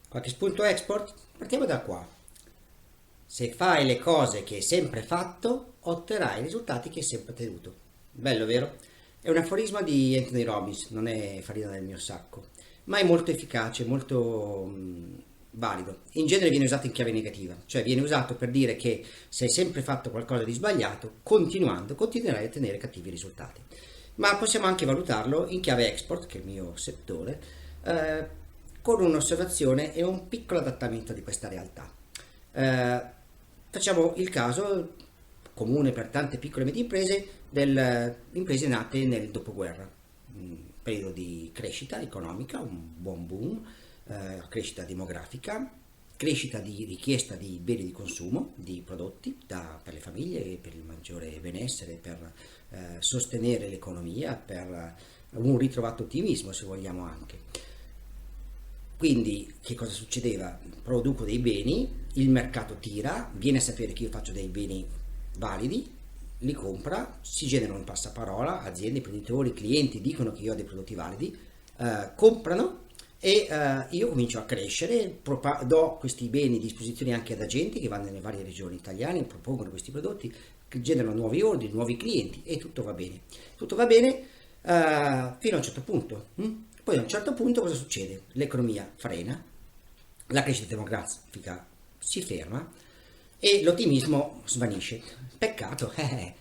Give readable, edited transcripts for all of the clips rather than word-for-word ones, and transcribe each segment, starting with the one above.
Qualche spunto export? Partiamo da qua. Se fai le cose che hai sempre fatto, otterrai i risultati che hai sempre tenuto. Bello, vero? È un aforisma di Anthony Robbins, non è farina del mio sacco, ma è molto efficace, molto valido. In genere viene usato in chiave negativa, cioè viene usato per dire che se hai sempre fatto qualcosa di sbagliato, continuando, continuerai a ottenere cattivi risultati. Ma possiamo anche valutarlo in chiave export, che è il mio settore, eh, con un'osservazione e un piccolo adattamento di questa realtà. Facciamo il caso comune per tante piccole e medie imprese delle imprese nate nel dopoguerra, un periodo di crescita economica, un buon boom, crescita demografica, crescita di richiesta di beni di consumo, di prodotti per le famiglie, per il maggiore benessere, per sostenere l'economia, per un ritrovato ottimismo se vogliamo anche. Quindi che cosa succedeva? Produco dei beni, il mercato tira, viene a sapere che io faccio dei beni validi, li compra, si genera un passaparola, aziende, imprenditori, clienti dicono che io ho dei prodotti validi, comprano e io comincio a crescere, do questi beni a disposizione anche ad agenti che vanno nelle varie regioni italiane, propongono questi prodotti, che generano nuovi ordini, nuovi clienti e tutto va bene. Tutto va bene fino a un certo punto. Poi a un certo punto cosa succede? L'economia frena, la crescita demografica si ferma e l'ottimismo svanisce. Peccato,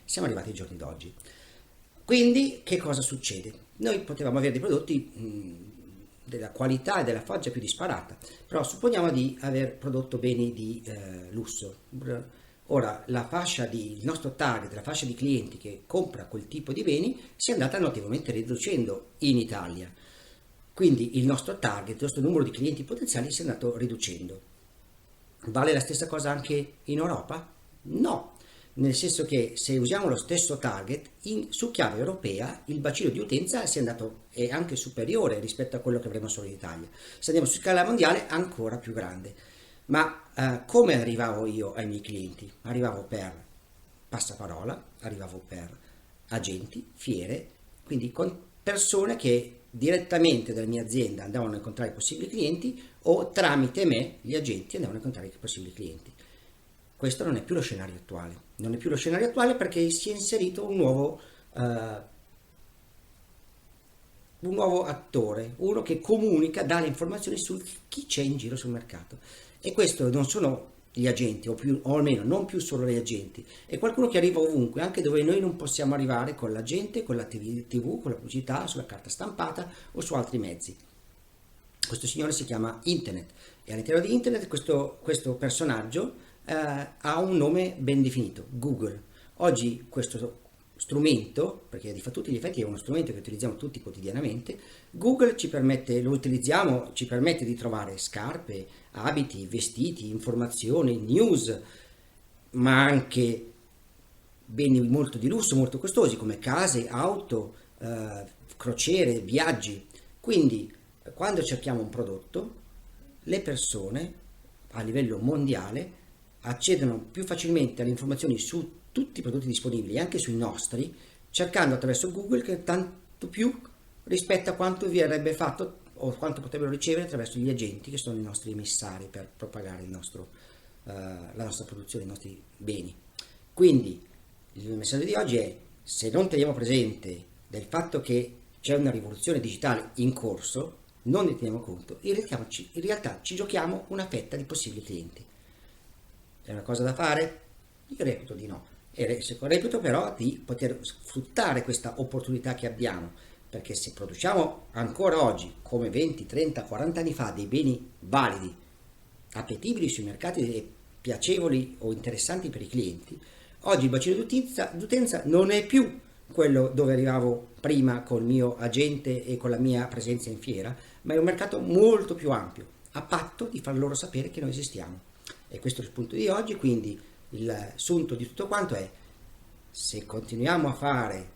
siamo arrivati ai giorni d'oggi. Quindi che cosa succede? Noi potevamo avere dei prodotti della qualità e della foggia più disparata, però supponiamo di aver prodotto beni di lusso. Ora, il nostro target, la fascia di clienti che compra quel tipo di beni si è andata notevolmente riducendo in Italia. Quindi il nostro target, il nostro numero di clienti potenziali si è andato riducendo. Vale la stessa cosa anche in Europa? No, nel senso che se usiamo lo stesso target, su chiave europea il bacino di utenza è anche superiore rispetto a quello che avremo solo in Italia. Se andiamo su scala mondiale, ancora più grande. Ma come arrivavo io ai miei clienti? Arrivavo per passaparola, arrivavo per agenti, fiere, quindi con persone che direttamente dalla mia azienda andavano a incontrare i possibili clienti o tramite me gli agenti andavano a incontrare i possibili clienti. Questo non è più lo scenario attuale. Non è più lo scenario attuale perché si è inserito un nuovo attore, uno che comunica, dà le informazioni su chi c'è in giro sul mercato. E questo non sono gli agenti, o almeno non più solo gli agenti, è qualcuno che arriva ovunque, anche dove noi non possiamo arrivare con l'agente, con la TV, con la pubblicità, sulla carta stampata o su altri mezzi. Questo signore si chiama Internet e all'interno di Internet questo personaggio ha un nome ben definito, Google. Oggi questo strumento, perché di tutti gli effetti è uno strumento che utilizziamo tutti quotidianamente, Google lo utilizziamo, ci permette di trovare scarpe, abiti, vestiti, informazioni, news, ma anche beni molto di lusso, molto costosi come case, auto, crociere, viaggi. Quindi quando cerchiamo un prodotto, le persone a livello mondiale accedono più facilmente alle informazioni su tutti i prodotti disponibili, anche sui nostri, cercando attraverso Google che tanto più rispetto a quanto verrebbe fatto o quanto potrebbero ricevere attraverso gli agenti che sono i nostri emissari per propagare la nostra produzione, i nostri beni. Quindi il messaggio di oggi è: se non teniamo presente del fatto che c'è una rivoluzione digitale in corso, non ne teniamo conto, in realtà ci giochiamo una fetta di possibili clienti. È una cosa da fare? Io reputo di no. E reputo però di poter sfruttare questa opportunità che abbiamo, perché se produciamo ancora oggi, come 20, 30, 40 anni fa, dei beni validi, appetibili sui mercati e piacevoli o interessanti per i clienti, oggi il bacino d'utenza non è più quello dove arrivavo prima col mio agente e con la mia presenza in fiera, ma è un mercato molto più ampio, a patto di far loro sapere che noi esistiamo. E questo è il punto di oggi, quindi il sunto di tutto quanto è: se continuiamo a fare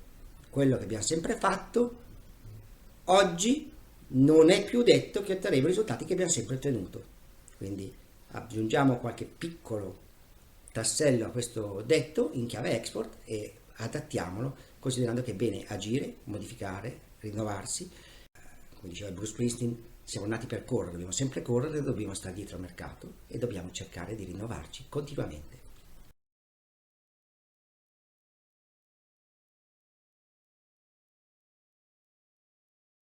quello che abbiamo sempre fatto, oggi non è più detto che otterremo i risultati che abbiamo sempre ottenuto. Quindi aggiungiamo qualche piccolo tassello a questo detto in chiave export e adattiamolo, considerando che è bene agire, modificare, rinnovarsi. Come diceva Bruce Springsteen, siamo nati per correre, dobbiamo sempre correre, dobbiamo stare dietro al mercato e dobbiamo cercare di rinnovarci continuamente.